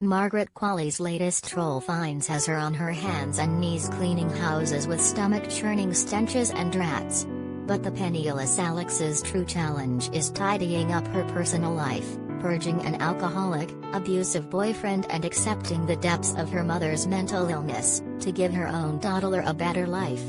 Margaret Qualley's latest troll finds has her on her hands and knees cleaning houses with stomach-churning stenches and rats. But the penniless Alex's true challenge is tidying up her personal life, purging an alcoholic, abusive boyfriend and accepting the depths of her mother's mental illness, to give her own toddler a better life.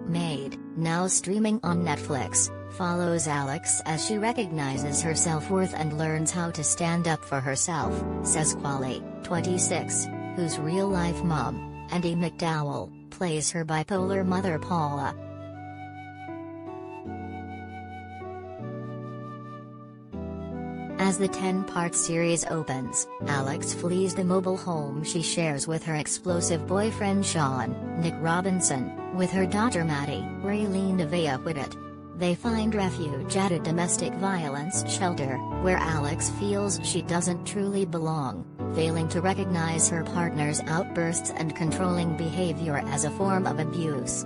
Maid, now streaming on Netflix, follows Alex as she recognizes her self-worth and learns how to stand up for herself, says Qualley, 26, whose real-life mom, Andie MacDowell, plays her bipolar mother Paula. As the 10-part series opens, Alex flees the mobile home she shares with her explosive boyfriend Sean, Nick Robinson, with her daughter Maddie, Raylene Nevaeh Whitted. They find refuge at a domestic violence shelter, where Alex feels she doesn't truly belong, failing to recognize her partner's outbursts and controlling behavior as a form of abuse.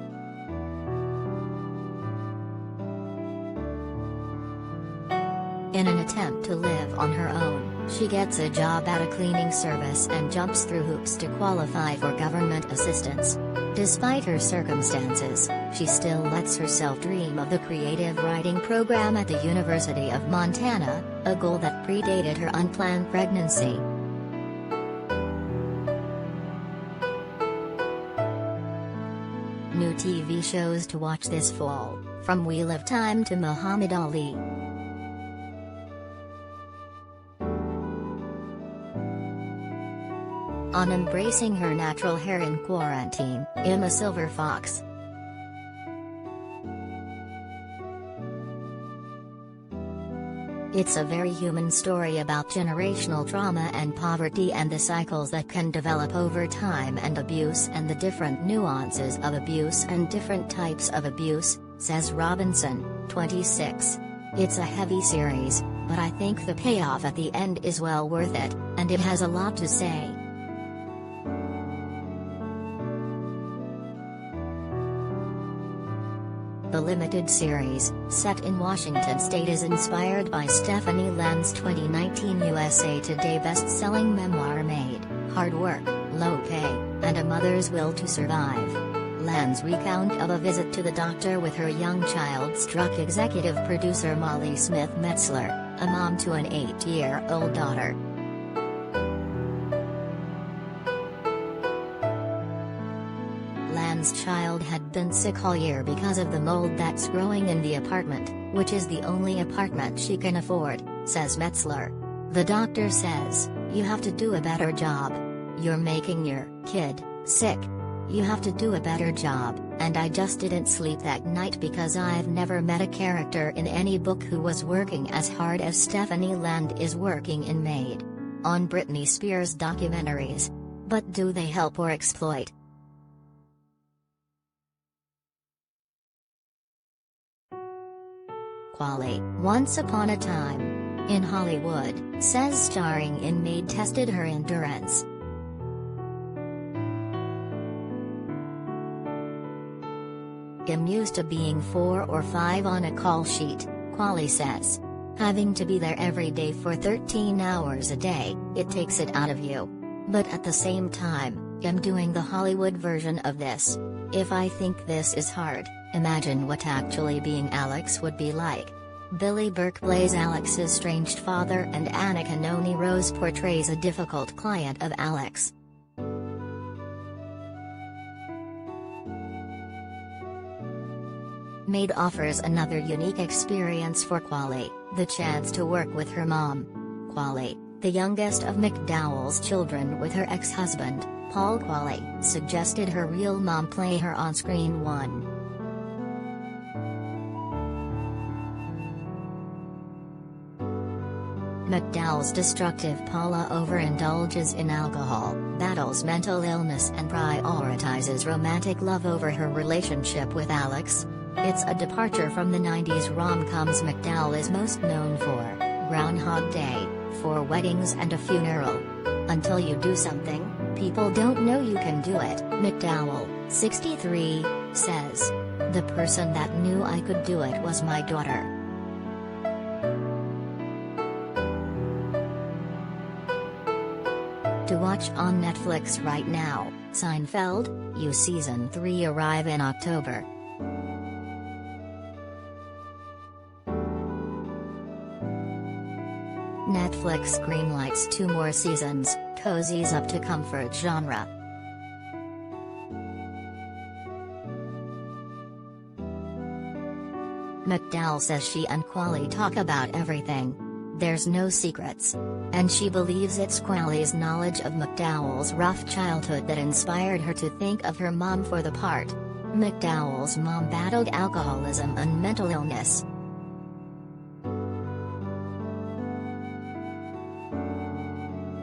In an attempt to live on her own, she gets a job at a cleaning service and jumps through hoops to qualify for government assistance. Despite her circumstances, she still lets herself dream of the creative writing program at the University of Montana, a goal that predated her unplanned pregnancy. New TV shows to watch this fall, from Wheel of Time to Muhammad Ali. On embracing her natural hair in quarantine, I'm a silver fox. It's a very human story about generational trauma and poverty and the cycles that can develop over time and abuse and the different nuances of abuse and different types of abuse, says Robinson, 26. It's a heavy series, but I think the payoff at the end is well worth it, and it has a lot to say. The limited series, set in Washington state, is inspired by Stephanie Land's 2019 USA Today best-selling memoir Maid, Hard Work, Low Pay, and a Mother's Will to Survive. Land's recount of a visit to the doctor with her young child struck executive producer Molly Smith Metzler, a mom to an 8-year-old daughter. Land's child had been sick all year because of the mold that's growing in the apartment, which is the only apartment she can afford, says Metzler. The doctor says, "You have to do a better job. You're making your kid sick. You have to do a better job," and I just didn't sleep that night because I've never met a character in any book who was working as hard as Stephanie Land is working in Maid. On Britney Spears documentaries. But do they help or exploit? Qualley, Once Upon a Time in Hollywood, says starring in Maid tested her endurance. I'm used to being 4 or 5 on a call sheet, Qualley says. Having to be there every day for 13 hours a day, it takes it out of you. But at the same time, I'm doing the Hollywood version of this. If I think this is hard, imagine what actually being Alex would be like. Billy Burke plays Alex's estranged father and Anna Canoni Rose portrays a difficult client of Alex. Maid offers another unique experience for Qualley, the chance to work with her mom. Qualley, the youngest of MacDowell's children with her ex-husband, Paul Qualley, suggested her real mom play her on-screen one. MacDowell's destructive Paula overindulges in alcohol, battles mental illness and prioritizes romantic love over her relationship with Alex. It's a departure from the 90s rom-coms MacDowell is most known for, Groundhog Day, 4 Weddings and a Funeral. Until you do something, people don't know you can do it, MacDowell, 63, says. The person that knew I could do it was my daughter. to watch on Netflix right now. Seinfeld, You Season 3 arrive in October. Netflix greenlights 2 more seasons, cozies up to comfort genre. MacDowell says she and Qualley talk about everything. There's no secrets. And she believes it's Qualley's knowledge of MacDowell's rough childhood that inspired her to think of her mom for the part. MacDowell's mom battled alcoholism and mental illness.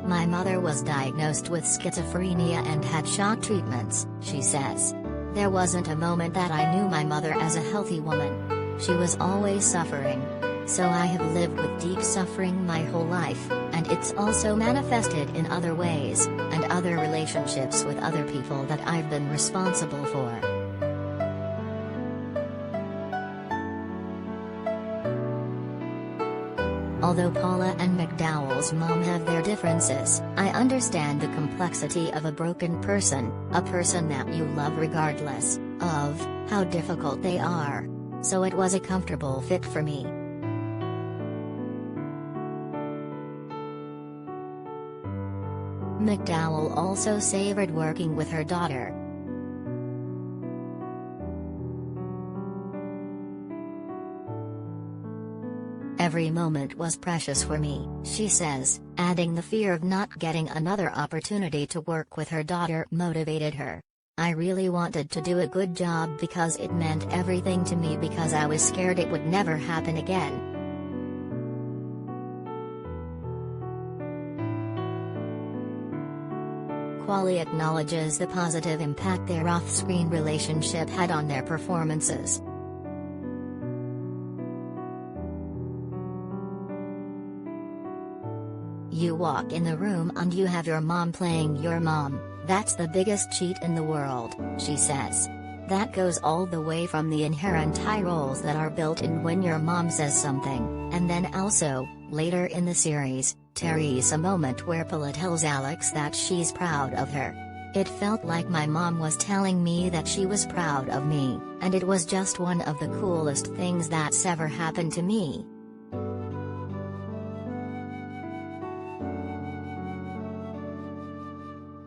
My mother was diagnosed with schizophrenia and had shock treatments, she says. There wasn't a moment that I knew my mother as a healthy woman. She was always suffering. So I have lived with deep suffering my whole life, and it's also manifested in other ways, and other relationships with other people that I've been responsible for. Although Paula and MacDowell's mom have their differences, I understand the complexity of a broken person, a person that you love regardless of how difficult they are. So it was a comfortable fit for me. MacDowell also savored working with her daughter. Every moment was precious for me, she says, adding the fear of not getting another opportunity to work with her daughter motivated her. I really wanted to do a good job because it meant everything to me because I was scared it would never happen again. Qualley acknowledges the positive impact their off-screen relationship had on their performances. You walk in the room and you have your mom playing your mom. That's the biggest cheat in the world, she says. That goes all the way from the inherent eye rolls that are built in when your mom says something, and then also, later in the series, Terry's a moment where Paula tells Alex that she's proud of her. It felt like my mom was telling me that she was proud of me, and it was just one of the coolest things that's ever happened to me.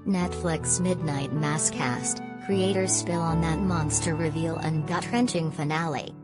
Netflix Midnight Mass cast, creators spill on that monster reveal and gut-wrenching finale.